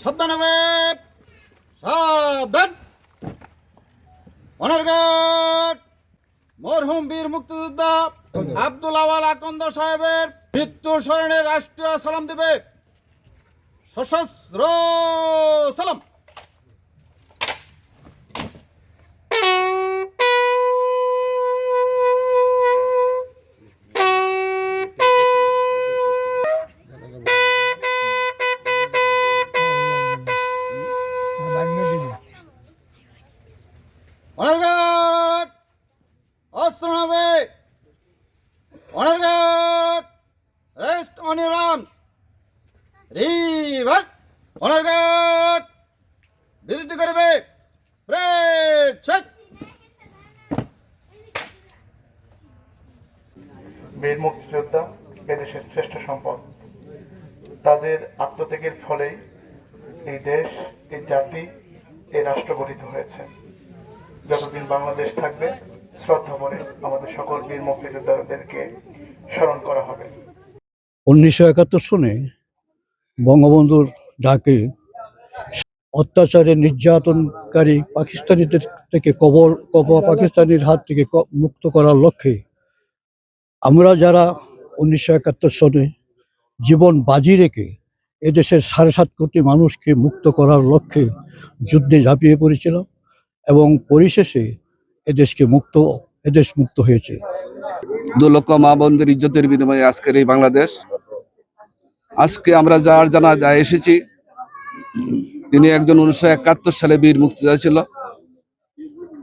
সাবধানে সাবধান। Honour guard মরহুম বীর মুক্তিযোদ্ধা আব্দুল আওয়াল আকন্দ সাহেবের মৃত্যু স্মরণে রাষ্ট্রীয় সালাম দিবে। সশস্ত্র সালাম। অনার গার্ড অস্ত্র নামে। Honour guard rest on your arms. Reverse. Honour guard বিরতি করবে। Break check. বীর মুক্তিযোদ্ধা এদেশের শ্রেষ্ঠ সম্পদ। তাদের আত্মত্যাগের ফলেই এই দেশ, এই জাতি, এই রাষ্ট্র গঠিত হয়েছে। যতদিন বাংলাদেশ থাকবে, শ্রদ্ধা ভরে আমাদের সকল বীর মুক্তিযোদ্ধাদেরকে স্মরণ করা হবে। 1971 সনে বঙ্গবন্ধুর ডাকে অত্যাচারে নির্যাতনকারী পাকিস্তানিদের থেকে পাকিস্তানির হাত থেকে মুক্ত করার লক্ষ্যে আমরা যারা 1971 সনে জীবন বাজি রেখে এদেশের 7.5 কোটি মানুষকে মুক্ত করার লক্ষ্যে যুদ্ধে ঝাঁপিয়ে পড়েছিলাম এবং পরিশেষে এদেশ মুক্ত হয়েছে। 2 লক্ষ মা বোনদের ইজ্জতের বিনিময়ে আজকের এই বাংলাদেশ। আজকে আমরা যার জানাজায় এসেছি, তিনি একজন 1971 সালে বীর মুক্তিযোদ্ধা ছিল।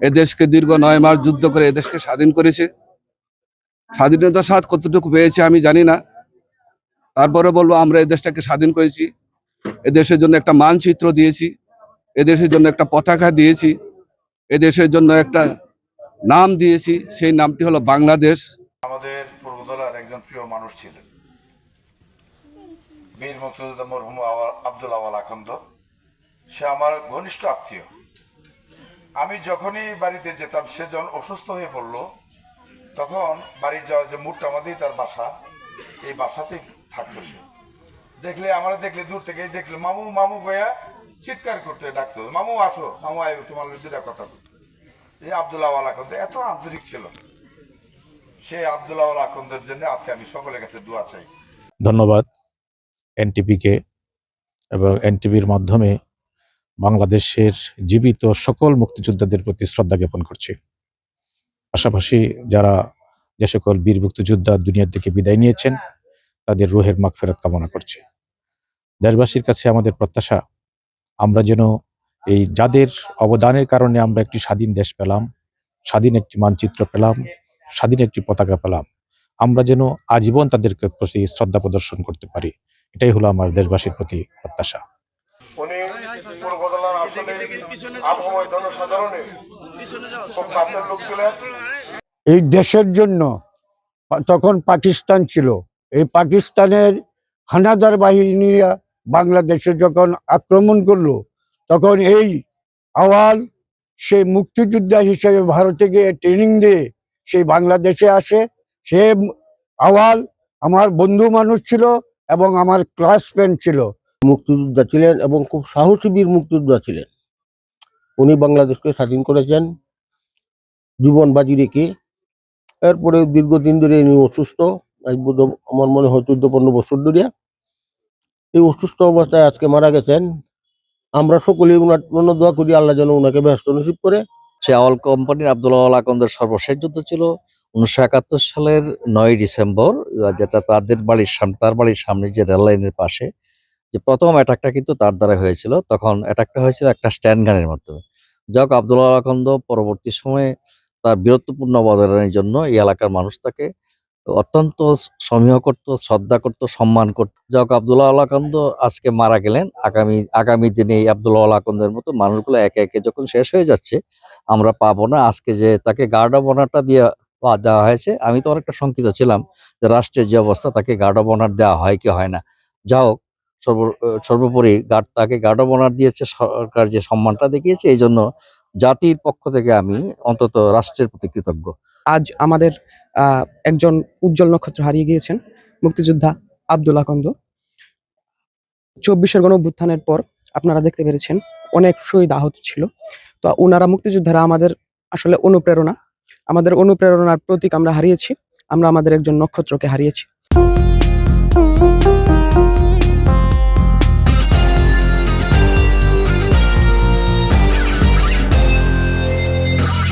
এদেশকে দীর্ঘ 9 মাস যুদ্ধ করে এদেশকে স্বাধীন করেছে। স্বাধীনতার স্বাদ কতটুকু পেয়েছে আমি জানি না, তারপরে বলবো আমরা এই দেশটাকে স্বাধীন করেছি। এদেশের জন্য একটা মানচিত্র দিয়েছি, এদেশের জন্য একটা পতাকা দিয়েছি, এদেশের জন্য একটা নাম দিয়েছি, সেই নামটি হলো বাংলাদেশ। আমাদের পূর্বতলার একজন প্রিয় মানুষ ছিলেন বীর মুক্তিযোদ্ধা মরহুম আব্দুল আওয়াল আকন্দ। সে আমার ঘনিষ্ঠ আত্মীয়। আমি যখনই বাড়িতে যেতাম, সে যখন অসুস্থ হয়ে পড়লো, তখন বাড়ির যাওয়ার যে মুডটা আমাদের তার বাসা, এই বাসাতেই থাকতো সে। আমরা দেখলে দূর থেকে দেখলে মামু মামু গয়া চিৎকার করতে ডাকতো, মামু আসো, মামু আয়, তোমার দুটা কথা বলতো। এই আব্দুল আওয়াল আকন্দ এত আন্তরিক ছিল। সেই আব্দুল আওয়াল আকন্দের জন্য আজকে আমি সকলের কাছে দোয়া চাই। ধন্যবাদ এনটিপিকে এবং এনটিভির মাধ্যমে বাংলাদেশের জীবিত সকল মুক্তিযোদ্ধাদের প্রতি শ্রদ্ধা জ্ঞাপন করছি। পাশাপাশি যারা যে সকল বীর মুক্তিযোদ্ধা দুনিয়ার থেকে বিদায় নিয়েছেন, তাদের রুহের মাগফিরাত কামনা করছি। দেশবাসীর কাছে আমাদের প্রত্যাশা, আমরা যেন এই যাদের অবদানের কারণে আমরা একটি স্বাধীন দেশ পেলাম, স্বাধীন একটি মানচিত্র পেলাম, স্বাধীন একটি পতাকা পেলাম, আমরা যেন আজীবন তাদেরকে প্রতি শ্রদ্ধা প্রদর্শন করতে পারি। এটাই হলো আমার দেশবাসীর প্রতি প্রত্যাশা। উনি পূর্বতলার আসলে আবহাওয়া জনসাধারণের খুব কাছের লোক ছিলেন। এই দেশের জন্য তখন পাকিস্তান ছিল, এই পাকিস্তানের হানাদার বাহিনীরা বাংলাদেশে যখন আক্রমণ করলো, তখন এই আওয়াল সেই মুক্তিযোদ্ধা হিসেবে ভারতে গিয়ে ট্রেনিং দিয়ে সেই বাংলাদেশে আসে। সে আওয়াল আমার বন্ধু মানুষ ছিল এবং আমার ক্লাস ফ্রেন্ড ছিল। মুক্তিযোদ্ধা ছিলেন এবং খুব সাহসী বীর মুক্তিযোদ্ধা ছিলেন। উনি বাংলাদেশকে স্বাধীন করেছেন জীবন বাজি রেখে। এরপরে দীর্ঘদিন ধরে ইনি অসুস্থ, আমার মনে হয় 14-15 বছর ধরে এই অসুস্থ অবস্থায় আজকে মারা গেছেন। আমরা সকলেই ওনার জন্য দোয়া করি, আল্লাহ যেন ওনাকে ব্যস্ত নসিব করে। সে আওয়াল কোম্পানির আব্দুল আওয়াল আকন্দের সর্বশেষ যুদ্ধ ছিল 1971 সালের 9 ডিসেম্বর, যেটা তার বাড়ির সামনে যে রেল লাইনের পাশে যে প্রথম অ্যাটাকটা কিন্তু তার দ্বারা হয়েছিল। তখন অ্যাটাকটা হয়েছিল একটা স্ট্যান্ড গানের মাধ্যমে। যাক, আব্দুল আওয়াল আকন্দ পরবর্তী সময়ে তার বীরত্বপূর্ণ অবদানের জন্য এই এলাকার মানুষ তাকে অত্যন্ত সমীহ করত, শ্রদ্ধা করত, সম্মান করত। যাক, আব্দুল আওয়াল আকন্দ আজকে মারা গেলেন। আগামী দিনে এই আব্দুল আওয়াল আকন্দের মতো মানুষগুলো একে একে যখন শেষ হয়ে যাচ্ছে, আমরা পাবো না। আজকে যে তাকে গার্ড অব অনারটা দেওয়া হয়েছে, আমি তো অনেকটা শঙ্কিত ছিলাম যে রাষ্ট্রের যে অবস্থা, তাকে গার্ড অব অনার দেওয়া হয় কি হয় না। যা হোক, সর্বোপরি তাকে গার্ড অব অনার দিয়েছে, সরকার যে সম্মানটা দেখিয়েছে, এই জন্য জাতির পক্ষ থেকে আমি অন্তত রাষ্ট্রের প্রতি কৃতজ্ঞ। আজ আমাদের একজন উজ্জ্বল নক্ষত্র হারিয়ে গিয়েছেন, মুক্তিযোদ্ধা আব্দুল আকন্দ। 24-এর গণ অভ্যুত্থানের পর আপনারা দেখতে পেরেছেন অনেক শহীদ আহত ছিল। তো ওনারা মুক্তিযোদ্ধারা আমাদের আসলে অনুপ্রেরণা, আমাদের অনুপ্রেরণার প্রতীক আমরা হারিয়েছি, আমরা আমাদের একজন নক্ষত্রকে হারিয়েছি।